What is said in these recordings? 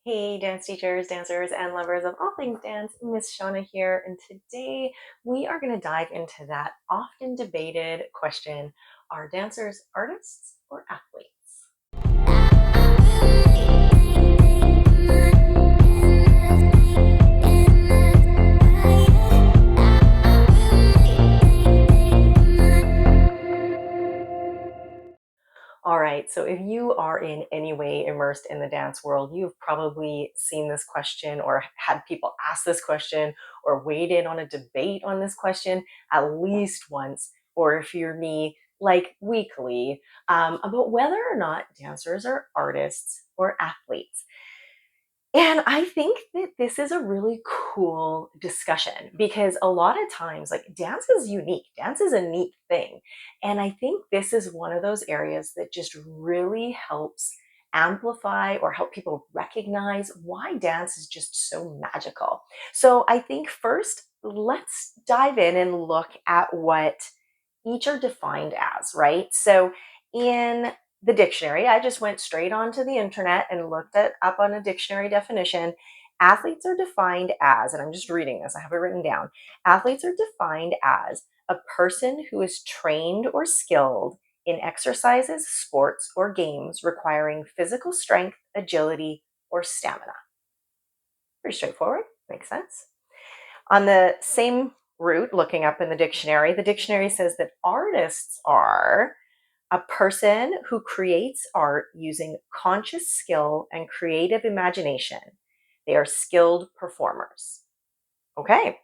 Hey, dance teachers, dancers, and lovers of all things dance, Miss Shauna here, and today we are going to dive into that often debated question: are dancers artists or athletes? All right, so if you are in any way immersed in the dance world, you've probably seen this question or had people ask this question or weighed in on a debate on this question at least once, or if you're me, like weekly, about whether or not dancers are artists or athletes. And I think that this is a really cool discussion because a lot of times, like, dance is unique, dance is a neat thing. And I think this is one of those areas that just really helps amplify or help people recognize why dance is just so magical. So I think first, let's dive in and look at what each are defined as, right? So in the dictionary, I just went straight onto the internet and looked it up on a dictionary definition. Athletes are defined as, and I'm just reading this, I have it written down. Athletes are defined as a person who is trained or skilled in exercises, sports, or games requiring physical strength, agility, or stamina. Pretty straightforward, makes sense. On the same route, looking up in the dictionary says that artists are a person who creates art using conscious skill and creative imagination. They are skilled performers. Okay,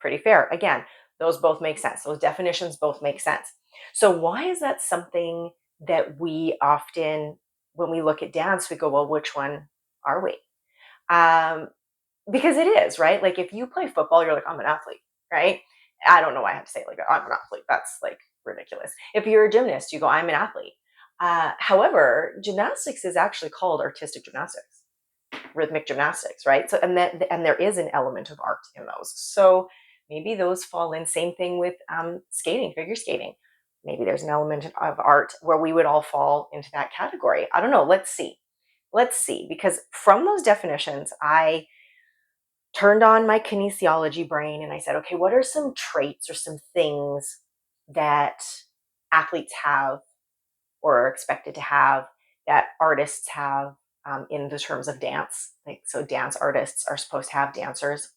pretty fair. Again, those both make sense. Those definitions both make sense. So, why is that something that we often, when we look at dance, we go, well, which one are we? Um, because it is, right? Like if you play football, you're like, I'm an athlete, right? I don't know why I have to say it like that. I'm an athlete. That's like ridiculous. If you're a gymnast, you go, I'm an athlete. However, gymnastics is actually called artistic gymnastics, rhythmic gymnastics, right? So, and there is an element of art in those. So maybe those fall in. Same thing with skating, figure skating. Maybe there's an element of art where we would all fall into that category. I don't know. Let's see. Let's see. Because from those definitions, I turned on my kinesiology brain and I said, okay, what are some traits or some things that athletes have or are expected to have that artists have in the terms of dance? Like, so dance artists are supposed to have dancers.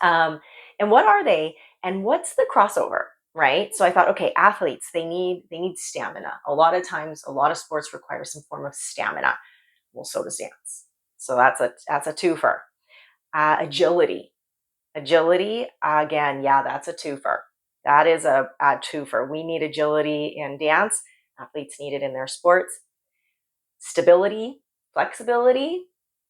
Um, and what are they? And what's the crossover? Right. So I thought, okay, athletes, they need stamina. A lot of times, a lot of sports require some form of stamina. Well, so does dance. So that's a twofer. Agility. Agility, again, yeah, that's a twofer. That is a twofer. We need agility in dance. Athletes need it in their sports. Stability, flexibility.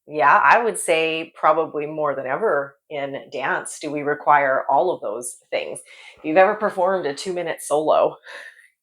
Yeah, I would say probably more than ever in dance do we require all of those things. If you've ever performed a 2-minute solo,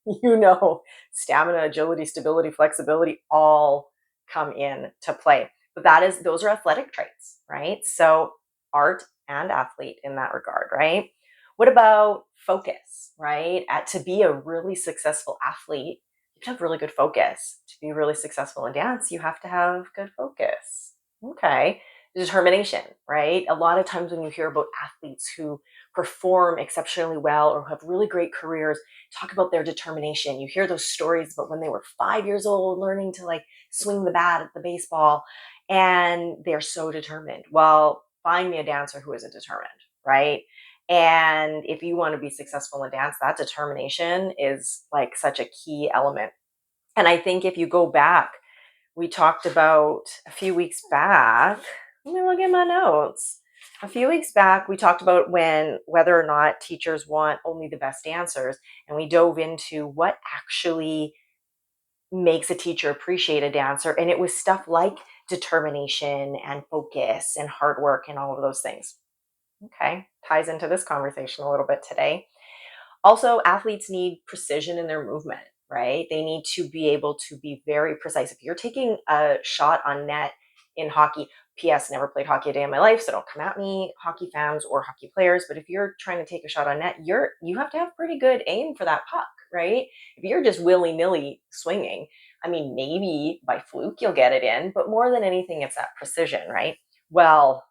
you know stamina, agility, stability, flexibility all come in to play. But those are athletic traits, right? So art and athlete in that regard, right? What about focus, right? To be a really successful athlete, you have to have really good focus. To be really successful in dance, you have to have good focus. Okay. Determination, right? A lot of times when you hear about athletes who perform exceptionally well or have really great careers, talk about their determination. You hear those stories about when they were 5 years old, learning to like swing the bat at the baseball, and they're so determined. Well, find me a dancer who isn't determined, right? And if you want to be successful in dance, that determination is like such a key element. And I think if you go back, we talked about a few weeks back. Let me look at my notes. A few weeks back, we talked about whether or not teachers want only the best dancers, and we dove into what actually makes a teacher appreciate a dancer. And it was stuff like determination and focus and hard work and all of those things. Okay, ties into this conversation a little bit today. Also, athletes need precision in their movement, right? They need to be able to be very precise. If you're taking a shot on net in hockey, PS, never played hockey a day in my life, so don't come at me, hockey fans or hockey players. But if you're trying to take a shot on net, you have to have pretty good aim for that puck, right? If you're just willy nilly swinging, I mean, maybe by fluke you'll get it in, but more than anything, it's that precision, right? Well,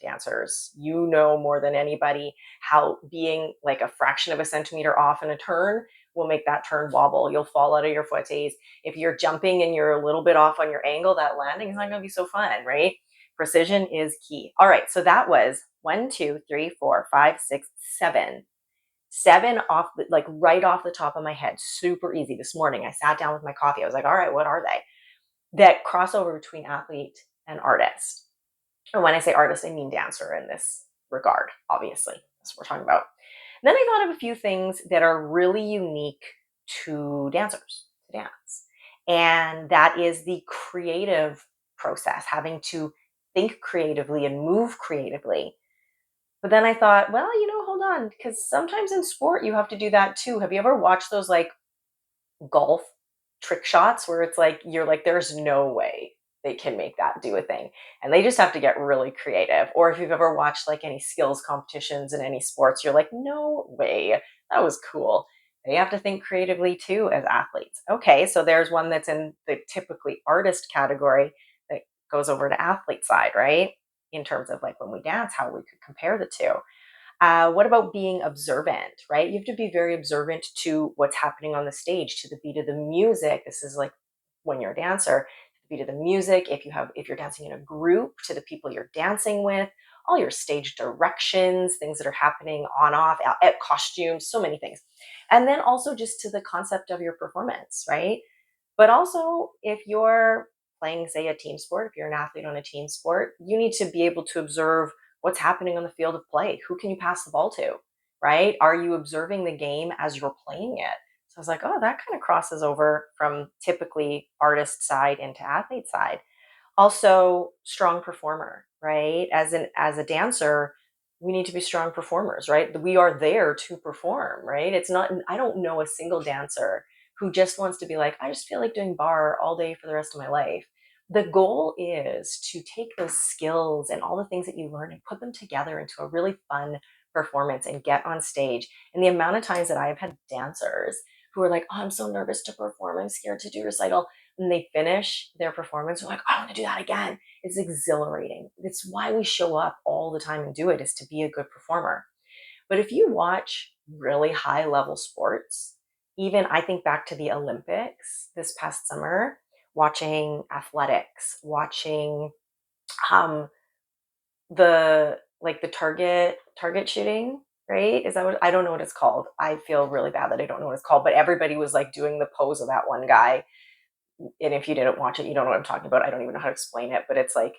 dancers, you know more than anybody how being like a fraction of a centimeter off in a turn will make that turn wobble. You'll fall out of your footies. If you're jumping and you're a little bit off on your angle, that landing is not going to be so fun, right? Precision is key. All right, so that was 1, 2, 3, 4, 5, 6, 7. 7 off, like right off the top of my head, super easy. This morning, I sat down with my coffee. I was like, all right, what are they? That crossover between athlete and artist. And when I say artist, I mean dancer in this regard, obviously. That's what we're talking about. Then I thought of a few things that are really unique to dancers, to dance. And that is the creative process, having to think creatively and move creatively. But then I thought, well, hold on, because sometimes in sport you have to do that too. Have you ever watched those like golf trick shots where it's like you're like there's no way they can make that do a thing, and they just have to get really creative? Or if you've ever watched like any skills competitions in any sports, you're like, no way, that was cool. They have to think creatively too as athletes. Okay, so there's one that's in the typically artist category that goes over to athlete side, right? In terms of like when we dance, how we could compare the two. What about being observant, right? You have to be very observant to what's happening on the stage, to the beat of the music. This is like when you're a dancer, the beat of the music. If you're dancing in a group, to the people you're dancing with, all your stage directions, things that are happening on off, at costumes, so many things. And then also just to the concept of your performance, right? But also, if you're playing, say, a team sport, if you're an athlete on a team sport, you need to be able to observe what's happening on the field of play. Who can you pass the ball to, right? Are you observing the game as you're playing it? So I was like, oh, that kind of crosses over from typically artist side into athlete side. Also, strong performer, right? As a dancer, we need to be strong performers, right? We are there to perform, right? It's not, I don't know a single dancer who just wants to be like, I just feel like doing bar all day for the rest of my life. The goal is to take those skills and all the things that you learn and put them together into a really fun performance and get on stage. And the amount of times that I've had dancers who are like, oh, I'm so nervous to perform, I'm scared to do recital, and they finish their performance, they're like, I want to do that again. It's exhilarating. It's why we show up all the time and do it, is to be a good performer. But if you watch really high level sports, even I think back to the Olympics this past summer, watching athletics, watching um the like the target shooting, right? Is that what, I don't know what it's called. I feel really bad that I don't know what it's called, but everybody was like doing the pose of that one guy. And if you didn't watch it, you don't know what I'm talking about. I don't even know how to explain it, but it's like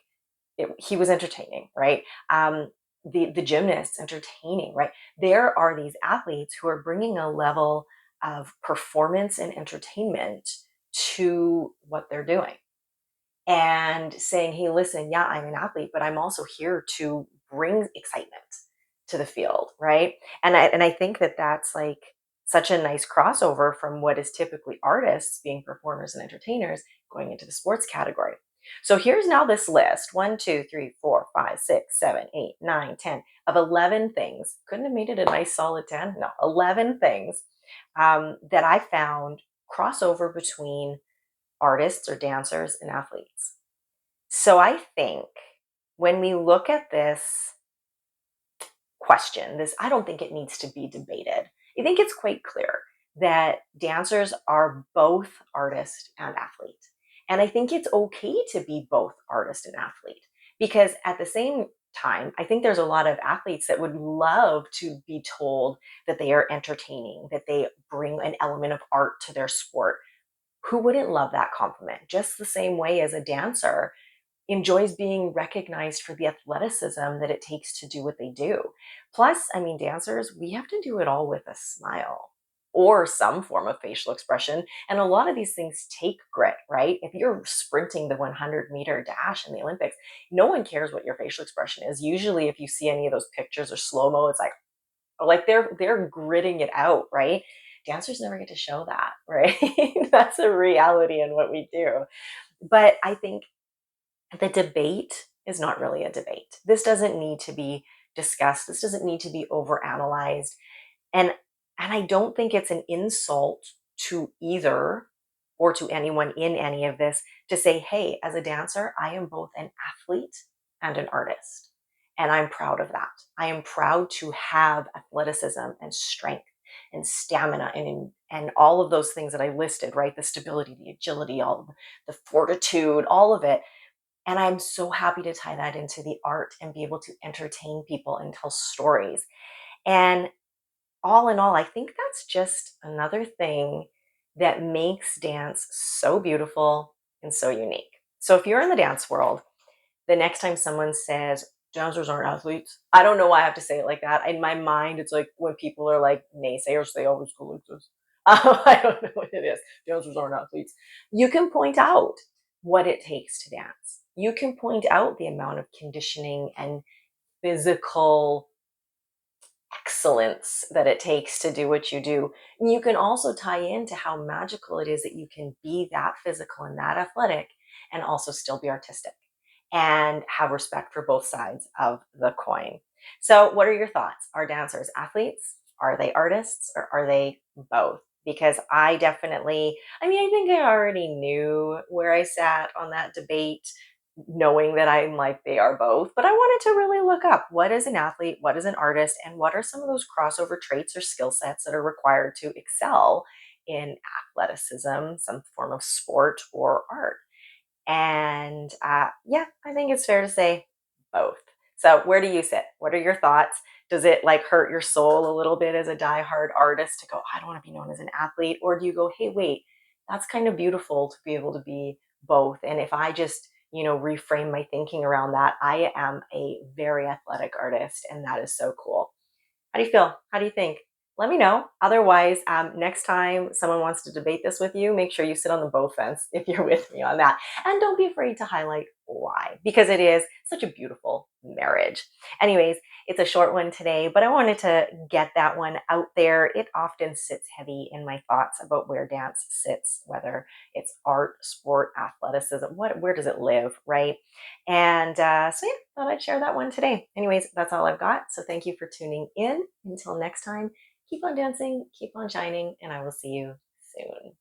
he was entertaining, right? The gymnasts entertaining, right? There are these athletes who are bringing a level of performance and entertainment to what they're doing, and saying, hey, listen, yeah, I'm an athlete, but I'm also here to bring excitement to the field, right? And I think that that's like such a nice crossover from what is typically artists being performers and entertainers going into the sports category. So here's now this list: 1, 2, 3, 4, 5, 6, 7, 8, 9, 10 of 11 things. Couldn't have made it a nice solid 10. No, 11 things that I found crossover between artists or dancers and athletes. So I think when we look at this question, I don't think it needs to be debated. I think it's quite clear that dancers are both artist and athlete. And I think it's okay to be both artist and athlete, because at the same time, I think there's a lot of athletes that would love to be told that they are entertaining, that they bring an element of art to their sport. Who wouldn't love that compliment? Just the same way as a dancer enjoys being recognized for the athleticism that it takes to do what they do. Plus, I mean, dancers, we have to do it all with a smile or some form of facial expression. And a lot of these things take grit, right? If you're sprinting the 100-meter dash in the Olympics, no one cares what your facial expression is. Usually, if you see any of those pictures or slow mo, it's like they're gritting it out, right? Dancers never get to show that, right? That's a reality in what we do. But I think the debate is not really a debate. This doesn't need to be discussed. This doesn't need to be overanalyzed. And I don't think it's an insult to either or to anyone in any of this to say, hey, as a dancer, I am both an athlete and an artist. And I'm proud of that. I am proud to have athleticism and strength and stamina and all of those things that I listed, right? The stability, the agility, all of the fortitude, all of it. And I'm so happy to tie that into the art and be able to entertain people and tell stories. And all in all, I think that's just another thing that makes dance so beautiful and so unique. So if you're in the dance world, the next time someone says dancers aren't athletes, I don't know why I have to say it like that. In my mind, it's like when people are like naysayers, they always go like this. I don't know what it is. Dancers aren't athletes. You can point out what it takes to dance. You can point out the amount of conditioning and physical excellence that it takes to do what you do. And you can also tie into how magical it is that you can be that physical and that athletic and also still be artistic and have respect for both sides of the coin. So, what are your thoughts? Are dancers athletes? Are they artists? Or are they both? Because I definitely, I mean, I think I already knew where I sat on that debate, knowing that I'm like, they are both. But I wanted to really look up what is an athlete, what is an artist, and what are some of those crossover traits or skill sets that are required to excel in athleticism, some form of sport or art. And yeah, I think it's fair to say both. So, where do you sit? What are your thoughts? Does it like hurt your soul a little bit as a diehard artist to go, I don't want to be known as an athlete? Or do you go, hey, wait, that's kind of beautiful to be able to be both? And if I just, reframe my thinking around that, I am a very athletic artist, and that is so cool. How do you feel? How do you think? Let me know. Otherwise, next time someone wants to debate this with you, make sure you sit on the both fence if you're with me on that. And don't be afraid to highlight why, because it is such a beautiful marriage. Anyways, it's a short one today, but I wanted to get that one out there. It often sits heavy in my thoughts about where dance sits, whether it's art, sport, athleticism, where does it live, right? And so, yeah, thought I'd share that one today. Anyways, that's all I've got. So, thank you for tuning in. Until next time, keep on dancing, keep on shining, and I will see you soon.